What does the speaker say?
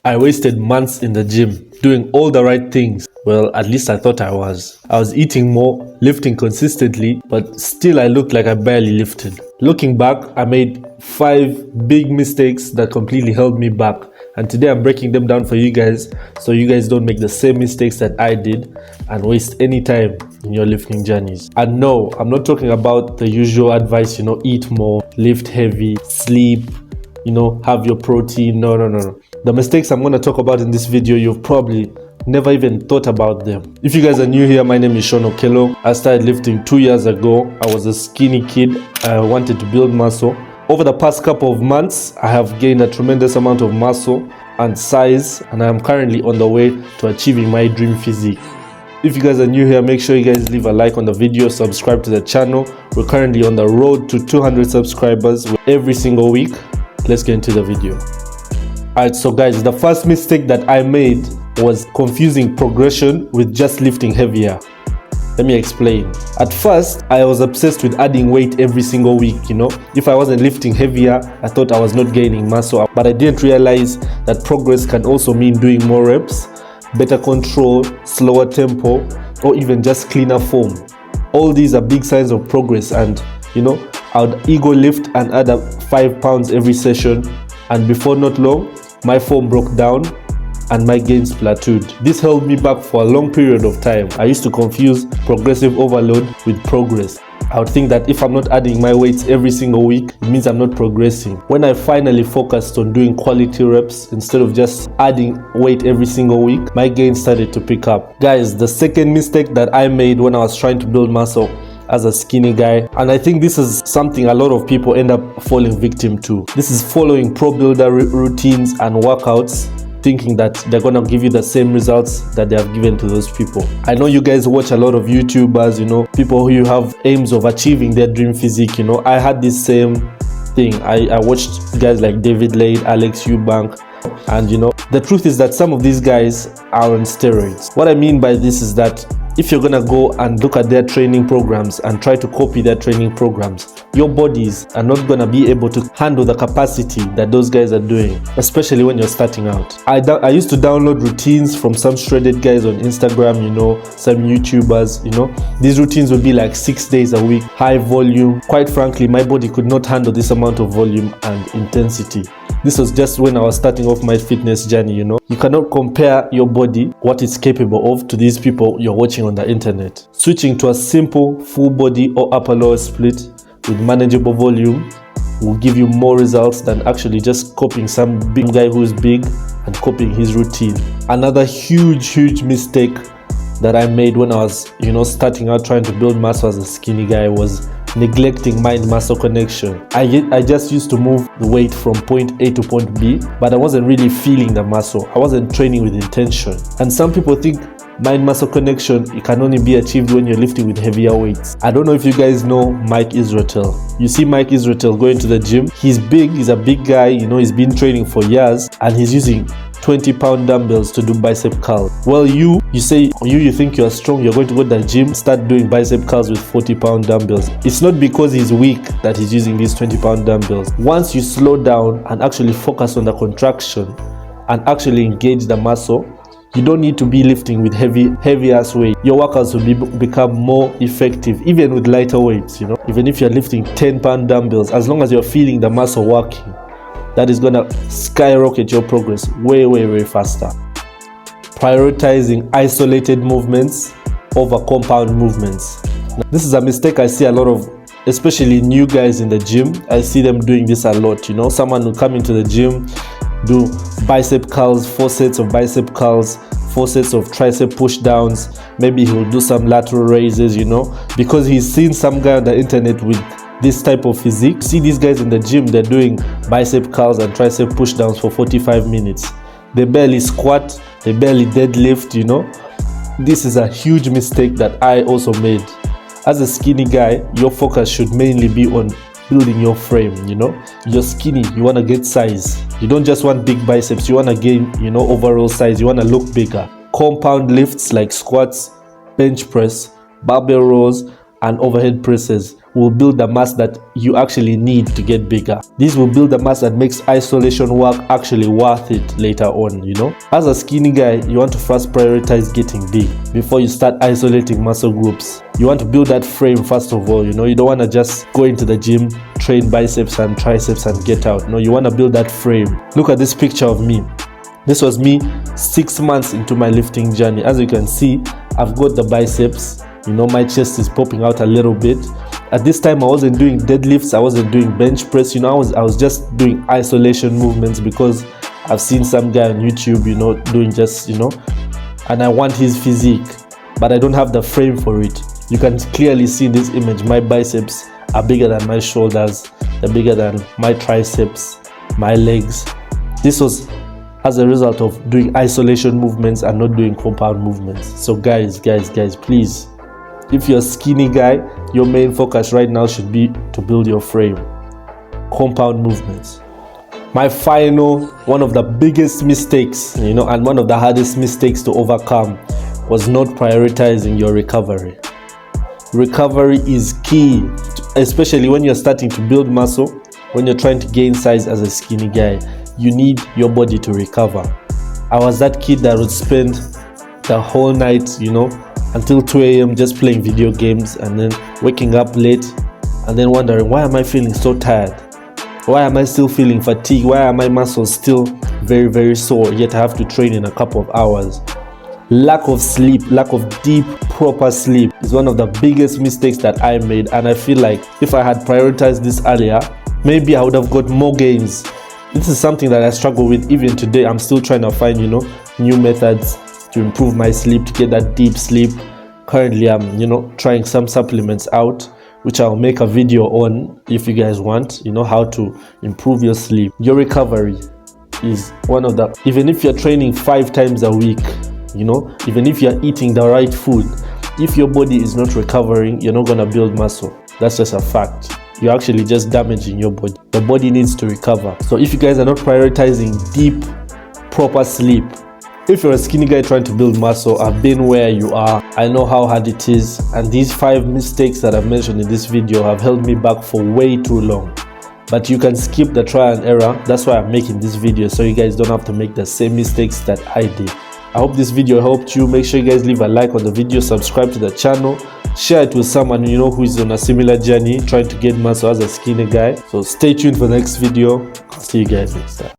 I wasted months in the gym doing all the right things. Well, at least I thought I was. I was eating more, lifting consistently, but still I looked like I barely lifted. Looking back, I made 5 big mistakes that completely held me back. And today I'm breaking them down for you guys so you guys don't make the same mistakes that I did and waste any time in your lifting journeys. And no, I'm not talking about the usual advice, eat more, lift heavy, sleep, have your protein. No. The mistakes I'm going to talk about in this video, you've probably never even thought about them. If you guys are new here, my name is Sean Okello. I started lifting 2 years ago. I was a skinny kid. I wanted to build muscle. Over the past couple of months, I have gained a tremendous amount of muscle and size, and I am currently on the way to achieving my dream physique. If you guys are new here, make sure you guys leave a like on the video, subscribe to the channel. We're currently on the road to 200 subscribers every single week. Let's get into the video. Alright, so guys, the first mistake that I made was confusing progression with just lifting heavier. Let me explain. At first, I was obsessed with adding weight every single week, If I wasn't lifting heavier, I thought I was not gaining muscle. But I didn't realize that progress can also mean doing more reps, better control, slower tempo, or even just cleaner form. All these are big signs of progress, and I would ego lift and add up 5 pounds every session, and before not long, my form broke down and my gains plateaued. This held me back for a long period of time. I used to confuse progressive overload with progress. I would think that if I'm not adding my weights every single week, it means I'm not progressing. When I finally focused on doing quality reps instead of just adding weight every single week, my gains started to pick up. Guys, the second mistake that I made when I was trying to build muscle as a skinny guy, and I think this is something a lot of people end up falling victim to. This is following pro builder routines and workouts, thinking that they're gonna give you the same results that they have given to those people. I know you guys watch a lot of YouTubers, people who have aims of achieving their dream physique. I had this same thing. I watched guys like David Lade, Alex Eubank, and the truth is that some of these guys are on steroids. What I mean by this is that if you're gonna go and look at their training programs and try to copy their training programs, your bodies are not gonna be able to handle the capacity that those guys are doing, especially when you're starting out. I used to download routines from some shredded guys on Instagram, some YouTubers, These routines would be like 6 days a week, high volume. Quite frankly, my body could not handle this amount of volume and intensity. This was just when I was starting off my fitness journey, You cannot compare your body, what it's capable of, to these people you're watching on the internet. Switching to a simple full body or upper lower split with manageable volume will give you more results than actually just copying some big guy who's big and copying his routine. Another huge mistake that I made when I was, starting out trying to build muscle as a skinny guy was neglecting mind-muscle connection. I just used to move the weight from point A to point B, but I wasn't really feeling the muscle. I wasn't training with intention. And some people think mind-muscle connection, it can only be achieved when you're lifting with heavier weights. I don't know if you guys know Mike Israetel. You see Mike Israetel going to the gym. He's big, he's a big guy, he's been training for years, and he's using 20-pound dumbbells to do bicep curls. Well, you think you're strong, you're going to go to the gym, start doing bicep curls with 40-pound dumbbells. It's not because he's weak that he's using these 20-pound dumbbells. Once you slow down and actually focus on the contraction and actually engage the muscle, you don't need to be lifting with heavy ass weight. Your workouts will become more effective, even with lighter weights, Even if you're lifting 10-pound dumbbells, as long as you're feeling the muscle working, that is gonna skyrocket your progress way faster. Prioritizing isolated movements over compound movements. Now, this is a mistake I see a lot of, especially new guys in the gym. I see them doing this a lot. Someone will come into the gym, do bicep curls, 4 sets of bicep curls, 4 sets of tricep push downs. Maybe he'll do some lateral raises, because he's seen some guy on the internet with this type of physique. See these guys in the gym, they're doing bicep curls and tricep push downs for 45 minutes. They barely squat, they barely deadlift, This is a huge mistake that I also made. As a skinny guy, your focus should mainly be on building your frame, You're skinny, you want to get size. You don't just want big biceps, you want to gain, overall size, you want to look bigger. Compound lifts like squats, bench press, barbell rows, and overhead presses will build the mass that you actually need to get bigger. This will build the mass that makes isolation work actually worth it later on, you know. As a skinny guy, you want to first prioritize getting big before you start isolating muscle groups. You want to build that frame first of all, you know. You don't want to just go into the gym, train biceps and triceps and get out. No, you want to build that frame. Look at this picture of me. This was me 6 months into my lifting journey. As you can see, I've got the biceps, you know, my chest is popping out a little bit. At this time, I wasn't doing deadlifts, I wasn't doing bench press, you know, I was just doing isolation movements because I've seen some guy on YouTube, you know, doing just, you know, and I want his physique, but I don't have the frame for it. You can clearly see in this image, my biceps are bigger than my shoulders, they're bigger than my triceps, my legs. This was as a result of doing isolation movements and not doing compound movements. So guys, please, if you're a skinny guy, your main focus right now should be to build your frame. Compound movements. My final, one of the biggest mistakes, you know, and one of the hardest mistakes to overcome was not prioritizing your recovery. Recovery is key, especially when you're starting to build muscle, when you're trying to gain size as a skinny guy. You need your body to recover. I was that kid that would spend the whole night, you know, until 2 a.m. just playing video games and then waking up late and then wondering, why am I feeling so tired? Why am I still feeling fatigued? Why are my muscles still very, very sore, yet I have to train in a couple of hours? Lack of sleep, lack of deep, proper sleep is one of the biggest mistakes that I made, and I feel like if I had prioritized this earlier, maybe I would have got more gains. This is something that I struggle with even today. I'm still trying to find, you know, new methods to improve my sleep, to get that deep sleep. Currently, I'm, you know, trying some supplements out, which I'll make a video on if you guys want, you know, how to improve your sleep. Your recovery is one of the, even if you're training 5 times a week, you know, even if you're eating the right food, if your body is not recovering, you're not gonna build muscle. That's just a fact. You're actually just damaging your body. The body needs to recover. So if you guys are not prioritizing deep, proper sleep, if you're a skinny guy trying to build muscle, I've been where you are. I know how hard it is. And these 5 mistakes that I've mentioned in this video have held me back for way too long. But you can skip the trial and error. That's why I'm making this video, so you guys don't have to make the same mistakes that I did. I hope this video helped you. Make sure you guys leave a like on the video, subscribe to the channel, share it with someone you know who is on a similar journey trying to get muscle as a skinny guy. So stay tuned for the next video. I'll see you guys next time.